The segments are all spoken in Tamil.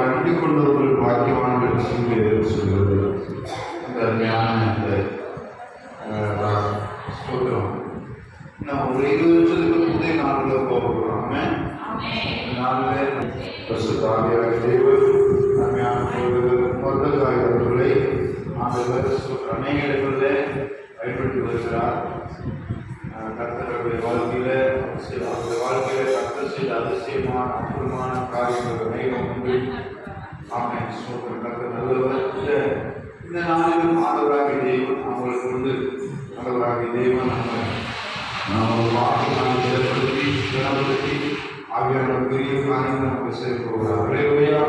அண்டிக் கொண்டவர்கள் பாக்கியவான்கள் சொல்வது இந்த அருமையான இந்த ஸ்தோத்திரம். நான் ஒரு 20 வருஷத்துக்கு புதிய நாளில் போகிறோம். நாளில் பரிசுத்தாவியாக தேவன் அருமையான மொர்தெகாய் அவர்களை ஆண்டவர் அநேக இடங்களில் பயன்படுத்தி வருகிறார். கர்த்தருடைய வாழ்க்கையில அவருடைய வாழ்க்கையில கர்த்தர் செய்த அதிசயமான அற்புதமான காரியங்கள் அநேகம் உண்டு. ஆமென். ஸ்தோத்திரம். கர்த்தர் நல்லவர். இந்த நாளிலும் ஆண்டவராகிய தேவன் அவங்களுக்கு வந்து ஆண்டவராகிய தேவன் நம்ம வாக்கு ஏற்படுத்தி ஆகியோட பெரிய காரியங்கள் நமக்கு செய்ய போகிறார். அல்லேலூயா.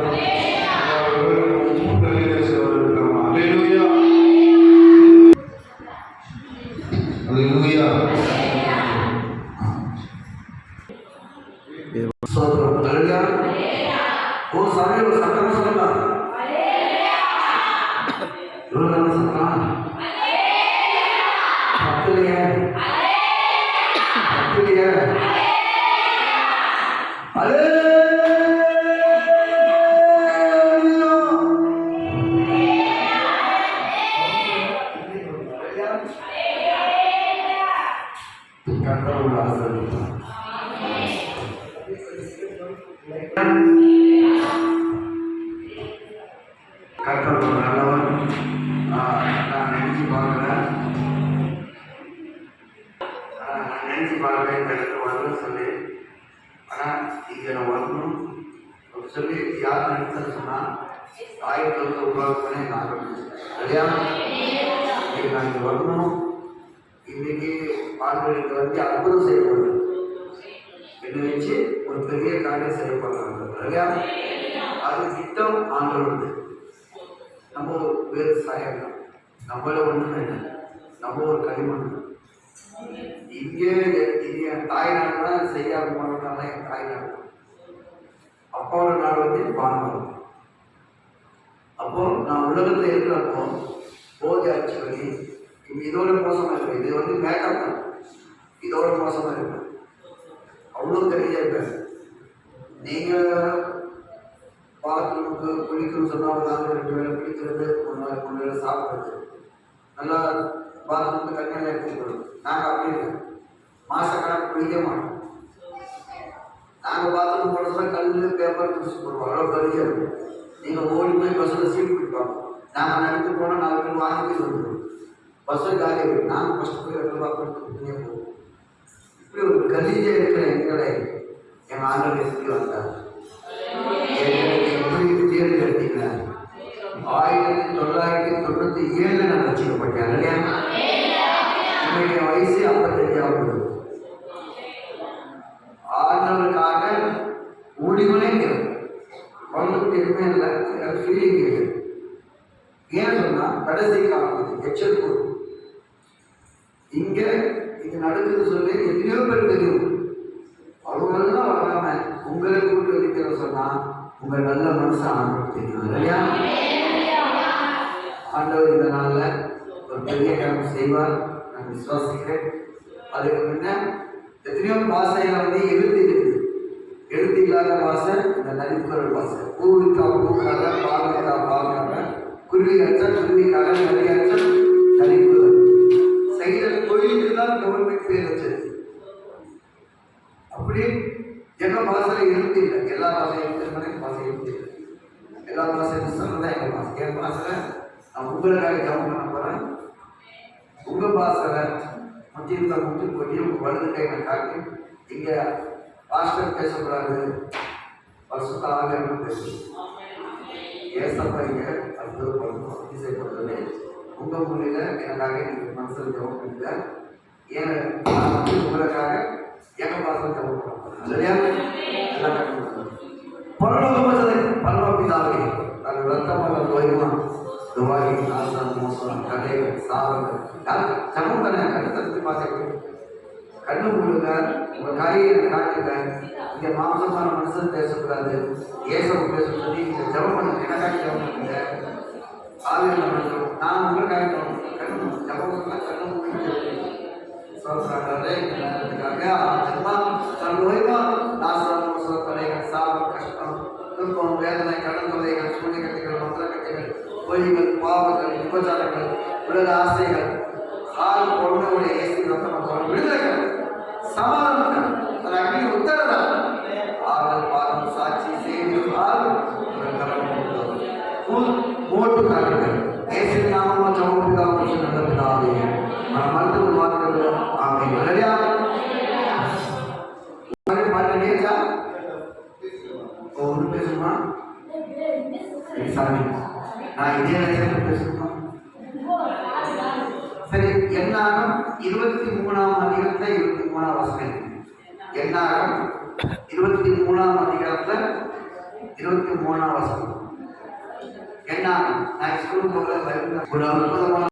சொல்லி யார் நினைச்சது சொன்னால் ஆயிரத்தி உருவாக்கனே நான் இன்னைக்கு நான் இங்கே வரணும். இன்னைக்கு ஆண்களுக்கு வந்து அற்புதம் செய்யப்படும் என்னை வச்சு ஒரு பெரிய காரியம் செய்யப்படுறாங்க இல்லையா? அது திட்டம் ஆண்களுக்கு நம்ம வேறு சாயம்தான். நம்மள ஒன்றுமே இல்லை, நம்ம ஒரு களிமண். இங்கே என் தாய்நாடு தான் செய்யாத போனதுனால என் தாய்நாடு அப்பாவோட நாடு வந்து பானகம். அப்போ நான் உலகத்தில் இருக்கிறப்போ போதை ஆட்சி பண்ணி இதோட மோசமாக இருப்பேன். இது வந்து மேக்கப் தான், இதோட மோசமாக இருப்பேன். அவ்வளோ தெரிய இருப்பேன். நீங்கள் பாத்ரூமுக்கு குளிக்கணும்னு சொன்னால் ஒரு நாள் 2 வேளை குளிக்கிறது, 1 நாள் 3 வேளை சாப்பிட்றது, நல்லா பாத்ரூமுக்கு தண்ணியெல்லாம் எடுத்துக்கணும். நாங்கள் அப்படி இருக்கோம், மாதக்கணக்கு குளிக்க மாட்டோம். நாங்கள் பாத்ரூம் போனோம்னா கல் பேப்பர் பிடிச்சி போடுவோம், அவ்வளோ பெரிய இருக்கும். நீங்கள் ஓடி போய் பஸ்ஸில் சீட் பிடிப்பாங்க. நாங்கள் நடந்து போனால் 4 பேர் வாங்கிட்டு வந்துடுவோம். பஸ்ஸு காலி இருக்கும், நாங்கள் ஃபஸ்ட்டு போய் 2 ரூபா கொடுத்துட்டே போவோம். இப்படி ஒரு கலீஜை இருக்கிற எங்களை என் ஆண்டவர் சுற்றி வந்தார். எப்படி தேர்வு எடுத்தீங்களா? 1997 நான் ரசிக்கப்பட்டேன் இல்லையா? என்னுடைய வயசு 55 ஆண்டவருக்காக ஊழிகளே அவங்களுக்கு எதுவுமே இல்லை, எனக்கு ஃபீலிங் இருக்கு. ஏன் சொன்னால் கடைசி காலம் எச்சரிக்கை இங்கே இது நடக்குது சொல்லி எத்தனையோ பேர் தெரியும். அவங்களெல்லாம் வராம உங்களை கூட்டு வைக்கிற சொன்னால் உங்கள் நல்ல மனுஷன் ஆண்டவர் தெரியும் இல்லையா? ஆண்டவர் இந்த நாளில் ஒரு பெரிய காரியம் செய்வார், நான் விசுவாசிக்கிறேன். அதுக்கு முன்ன எத்தனையோ பாசையில் வந்து எழுத்து இருக்குது. எழுத்து இல்லாத பாசை இந்த நரிக்குறல் பாசை. பூவிக்கா பூக்காக, பாவிக்கா பாவாக, குருவி அச்சம் குருவிக்காக, நரி அச்சம் நரிக்குறல். செய்கிற தொழிலுக்கு தான் கவர்மெண்ட் பேர் வச்சது. அப்படி எங்கள் பாசையில் எழுத்து இல்லை. எல்லா பாசையும் எழுத்து பாசை எழுத்து இல்லை. எல்லா பாசையும் சொன்னதான் எங்கள் பாசை. என் பாசையில் நான் உங்களுக்காக ஜபம் பண்ண போகிறேன். உங்கள் பாசையில் முற்றியிருந்தா முற்றி போட்டி உங்கள் வலது கையில் காட்டி இங்கே பாஸ்டர் பேசக்கூடாது, பரிசுத்தமாக பேசணும். ஏசப்பா இங்கே அற்புதப்படணும், அதிசயப்படுறது உங்கள் மொழியில் எனக்காக நீங்கள் மனசில் ஜபம் பண்ணுங்க. ஏன் நான் வந்து உங்களுக்காக எங்கள் பாசம் ஜபம் பண்ண இல்லையா? எல்லாம் கற்றுக்கணும். பரலோகப்பிதாவே நாங்கள் ரத்தமாக ஓய்வான் துவாரி ஆசான் மோசம் கதைகள் சாவங்கள் ஜபம் தானே கண்ணு பார்த்து கண்ணு கொடுங்க. உங்கள் காரியை காட்டுங்க. இங்கே மாம்சமான மனுஷன் பேசக்கூடாது, ஏசம் பேச சொல்லி நீங்கள் ஜபம் பண்ணுங்க. எனக்காக ஜபம் பண்ணுங்க. ஆவியில் மனுஷன் நான் உங்களுக்காக கண்ணு ஜபம் பண்ணால் கண்ணு முடிஞ்சு சொல்கிறாங்க. இந்த நேரத்துக்காக ஆத்மா தன் ஓய்வா துன்பம், வேதனை, கடன் தொல்லைகள், சூழ்நிலைகள், மந்திரக்கட்டைகள், பொய்கள், பாவங்கள், விபச்சாரங்கள், உலக ஆசைகள், கால் பொருளுடைய இயேசு ரத்தம் விடுதலைகள், சமாதானங்கள், அது அக்னி உத்தரவாக ஆறுதல், பாதம், சாட்சி, செய்தி, ஆறுதல், ஓட்டு காட்டுங்கள். இயேசுவின் நாமத்தில் ஜெபம் நல்ல பிதாவே. நாம் மருத்துவ வார்த்தைகள் ஆமென். ஹல்லேலூயா. பாட்டு கேட்டா ஒன்று பேசுமா? சாமி நான் இதே நேரத்தில் பேசணுமா? சரி, என்னாகும் 23ஆம் அதிகாரத்தில் 23ஆம் வசனம். என்னாகும் 23ஆம் அதிகாரத்தில் 23ஆம் வசனம். என்னாகும் நான் ஸ்கூல் போகிற ஒரு அற்புதமான